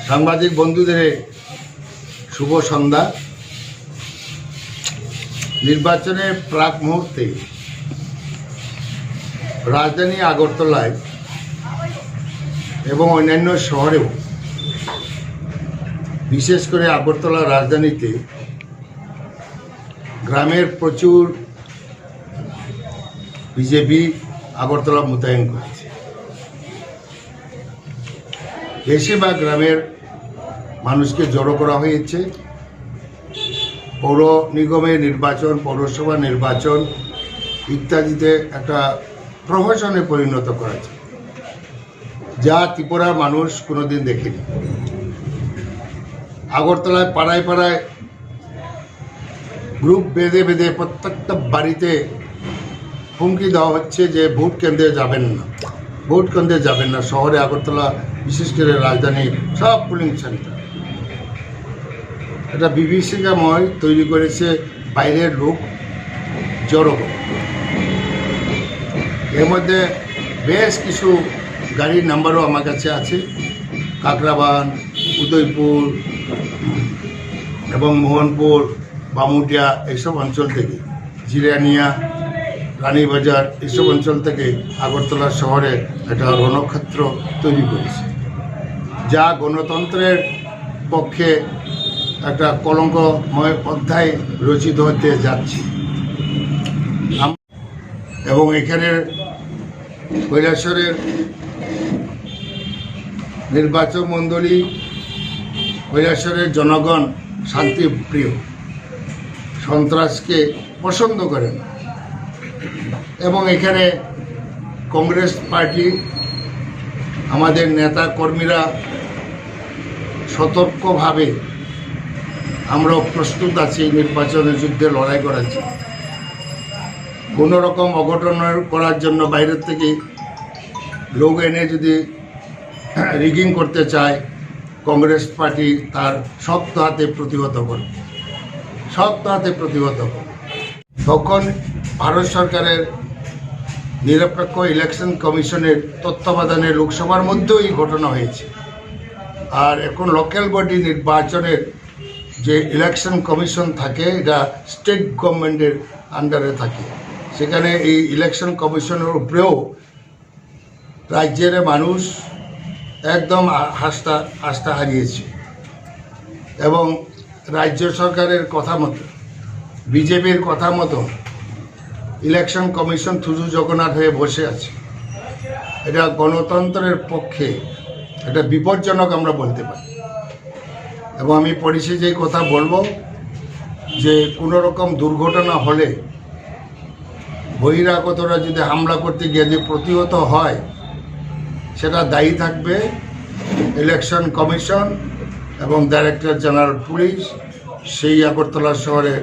সাংবাদিক বন্ধুদের শুভ সন্ধ্যা। নির্বাচনের প্রাক মুহূর্তে রাজধানী আগরতলায় এবং অন্যান্য শহরেও, বিশেষ করে আগরতলা রাজধানীতে গ্রামের প্রচুর বিজেপি আগরতলা মোতায়েন করেছে। বেশিরভাগ গ্রামের মানুষকে জড়ো করা হয়েছে। পৌর নিগমের নির্বাচন, পৌরসভা নির্বাচন ইত্যাদিতে একটা প্রহসনে পরিণত করেছে, যা ত্রিপুরা মানুষ কোনোদিন দেখেনি। আগরতলায় পাড়ায় পাড়ায় গ্রুপ বেঁধে বেঁধে প্রত্যেকটা বাড়িতে হুমকি দেওয়া হচ্ছে যে ভোট কেন্দ্রে যাবেন না, ভোট কেন্দ্রে যাবেন না। শহরে আগরতলা, বিশেষ করে রাজধানীর সব পোলিং সেন্টার এটা বিভীষিকাময় তৈরি করেছে বাইরের লোক জড়ো। এর মধ্যে বেশ কিছু গাড়ির নাম্বারও আমার কাছে আছে। কাকরাবান, উদয়পুর এবং মোহনপুর, বামুটিয়া এইসব অঞ্চল থেকে, জিরানিয়া, রানীবাজার এইসব অঞ্চল থেকে আগরতলা শহরে একটা রণক্ষেত্র তৈরি করেছে, যা গণতন্ত্রের পক্ষে একটা কলঙ্কময় অধ্যায় রচিত হতে যাচ্ছে। এবং এখানের কৈলাসরের নির্বাচন মণ্ডলী, কৈলাসরের জনগণ শান্তিপ্রিয়, সন্ত্রাসকে পছন্দ করেন। এবং এখানে কংগ্রেস পার্টি, আমাদের নেতা কর্মীরা সতর্কভাবে আমরাও প্রস্তুত আছি নির্বাচনের যুদ্ধে লড়াই করার জন্য। কোনো রকম অঘটন করার জন্য বাইরের থেকে লোক এনে যদি রিগিং করতে চায়, কংগ্রেস পার্টি তার শক্ত হাতে প্রতিহত করবে, শক্ত হাতে প্রতিহত করবে। তখন ভারত সরকারের নিরপেক্ষ ইলেকশন কমিশনের তত্ত্বাবধানে লোকসভার মধ্যেও এই ঘটনা হয়েছে। আর এখন লোকাল বডি নির্বাচনের যে ইলেকশন কমিশন থাকে, এটা স্টেট গভর্নমেন্টের আন্ডারে থাকে। সেখানে এই ইলেকশন কমিশনের উপরেও রাজ্যের মানুষ একদম আস্থা হারিয়েছে। এবং রাজ্য সরকারের কথা মতো, বিজেপির কথা মতো ইলেকশন কমিশন থুজু জগন্নাথ হয়ে বসে আছে। এটা গণতন্ত্রের পক্ষে এটা বিপজ্জনক আমরা বলতে পারি। এবং আমি পরিশেষে কথা বলবো যে কোনো রকম দুর্ঘটনা হলে বহিরাগতরা যদি হামলা করতে গিয়ে যদি প্রতিহত হয়, সেটা দায়ী থাকবে ইলেকশন কমিশন এবং ডাইরেক্টর জেনারেল পুলিশ। সেই আগরতলা শহরে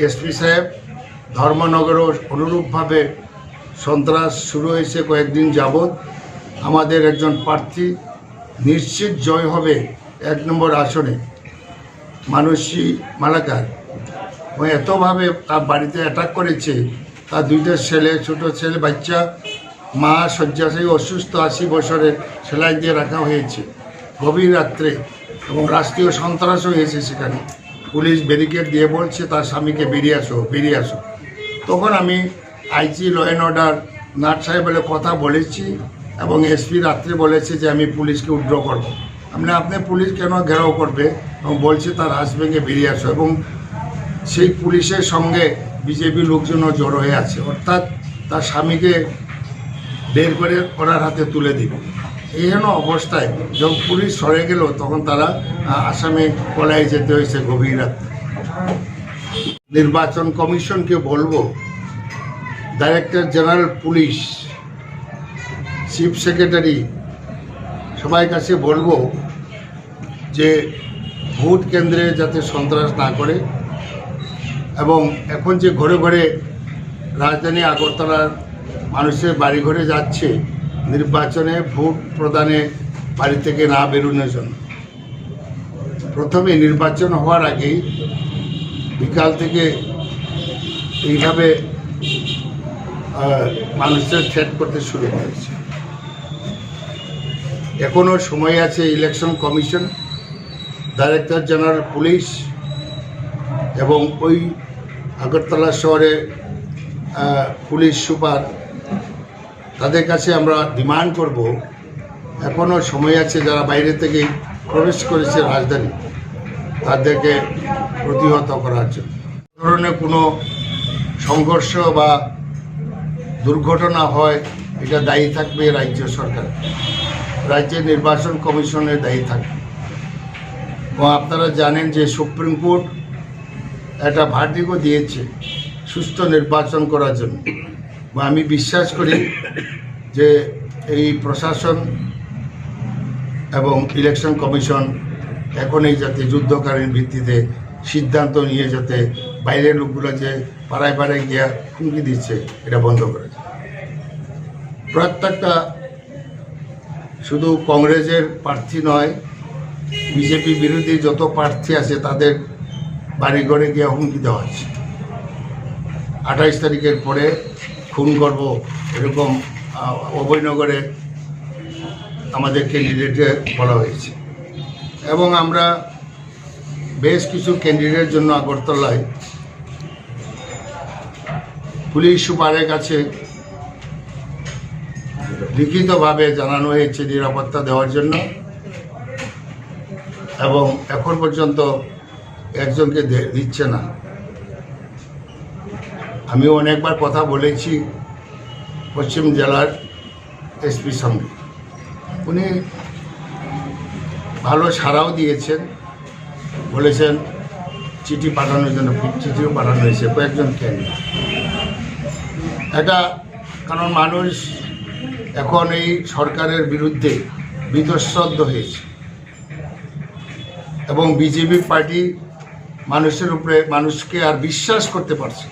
এসপি সাহেব, ধর্মনগরও অনুরূপভাবে সন্ত্রাস শুরু হয়েছে কয়েকদিন যাবৎ। আমাদের একজন প্রার্থী নিশ্চিত জয় হবে 1 নম্বর আসনে, মানসী মালাকার। ও এতভাবে তার বাড়িতে অ্যাটাক করেছে, তার 2টা ছেলে, ছোট ছেলে বাচ্চা, মা শয্যাশায়ী অসুস্থ, 80 বছরের, সেলাই দিয়ে রাখা হয়েছে গভীর রাত্রে। এবং রাষ্ট্রীয় সন্ত্রাসও হয়েছে সেখানে। পুলিশ ব্যারিকেড দিয়ে বলছে তার স্বামীকে বেরিয়ে আসো, বেরিয়ে আসো। তখন আমি আইজি ল অ্যান্ড অর্ডার নাট সাহেবের কথা বলেছি এবং এসপি রাত্রে বলেছে যে আমি পুলিশকে উইথড্র করব। আপনি পুলিশ কেন ঘেরাও করবে? এবং বলছে তার হাজব্যান্ডকে বেরিয়ে আসো। এবং সেই পুলিশের সঙ্গে বিজেপি লোকজনও জড়ো হয়ে আছে, অর্থাৎ তার স্বামীকে বের করে ওনার হাতে তুলে দিবে। এইহেন অবস্থায় যখন পুলিশ সরে গেল, তখন তারা আসামে পলায় যেতে হয়েছে গভীর রাত্রে। নির্বাচন কমিশনকে বলবো, director general police, chief secretary, সবাই কাছে বলবো যে ভোট কেন্দ্রে যাতে সন্ত্রাস না করে। এবং এখন যে ঘরে ঘরে রাজধানী আগরতলার মানুষের বাড়ি ঘরে যাচ্ছে নির্বাচনে ভোট প্রদানে, বাড়ি থেকে না বেরোনোর জন্য, প্রথমে নির্বাচন হওয়ার আগেই বিকাল থেকে এইভাবে মানুষের থ্রেট করতে শুরু করেছে। এখনও সময় আছে। Election commission, director general police এবং ওই আগরতলা শহরে পুলিশ সুপার, তাদের কাছে আমরা ডিমান্ড করব, এখনও সময় আছে যারা বাইরে থেকে প্রবেশ করেছে রাজধানী, তাদেরকে প্রতিহত করার জন্য। ধরনের কোনো সংঘর্ষ বা দুর্ঘটনা হয়, এটা দায়ী থাকবে রাজ্য সরকার, রাজ্যের নির্বাচন কমিশনের দায়ী থাকবে। এবং আপনারা জানেন যে সুপ্রিম কোর্ট একটা ভার্ডিগও দিয়েছে সুষ্ঠু নির্বাচন করার জন্য। বা আমি বিশ্বাস করি যে এই প্রশাসন এবং ইলেকশন কমিশন এখনই যাতে যুদ্ধকালীন ভিত্তিতে সিদ্ধান্ত নিয়ে যাতে বাইরের লোকগুলো যে পাড়ায় পাড়ায় গিয়া হুমকি দিচ্ছে এটা বন্ধ করে। প্রত্যেকটা শুধু কংগ্রেসের প্রার্থী নয়, বিজেপি বিরোধী যত প্রার্থী আছে তাদের বাড়িঘরে গিয়ে হুমকি দেওয়া হচ্ছে। 28 তারিখের পরে খুন করব এরকম অভয়নগরে আমাদের ক্যান্ডিডেটকে বলা হয়েছে। এবং আমরা বেশ কিছু ক্যান্ডিডেটের জন্য আগরতলায় পুলিশ সুপারের কাছে লিখিতভাবে জানানো হয়েছে নিরাপত্তা দেওয়ার জন্য, এবং এখন পর্যন্ত একজনকে দিচ্ছে না। আমি অনেকবার কথা বলেছি পশ্চিম জেলার এসপির সঙ্গে, উনি ভালো সাড়াও দিয়েছেন, বলেছেন চিঠি পাঠানোর জন্য, চিঠিও পাঠানো হয়েছে কয়েকজন ক্যান্ডিডেট। এটা কারণ মানুষ এখন এই সরকারের বিরুদ্ধে বীতশ্রদ্ধ হয়েছে এবং বিজেপি পার্টি মানুষের উপরে মানুষকে আর বিশ্বাস করতে পারছে।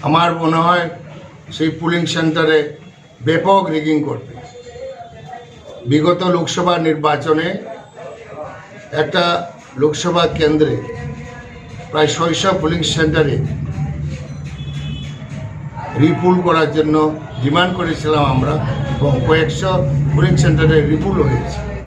আমার মনে হয় সেই পুলিং সেন্টারে ব্যাপক র্যাগিং করবে। বিগত লোকসভা নির্বাচনে একটা লোকসভা কেন্দ্রে প্রায় 600 পুলিং সেন্টারে রিপুল করার জন্য ডিমান্ড করেছিলাম আমরা, এবং কয়েকশো পুলিং সেন্টারে রিপুল হয়েছে।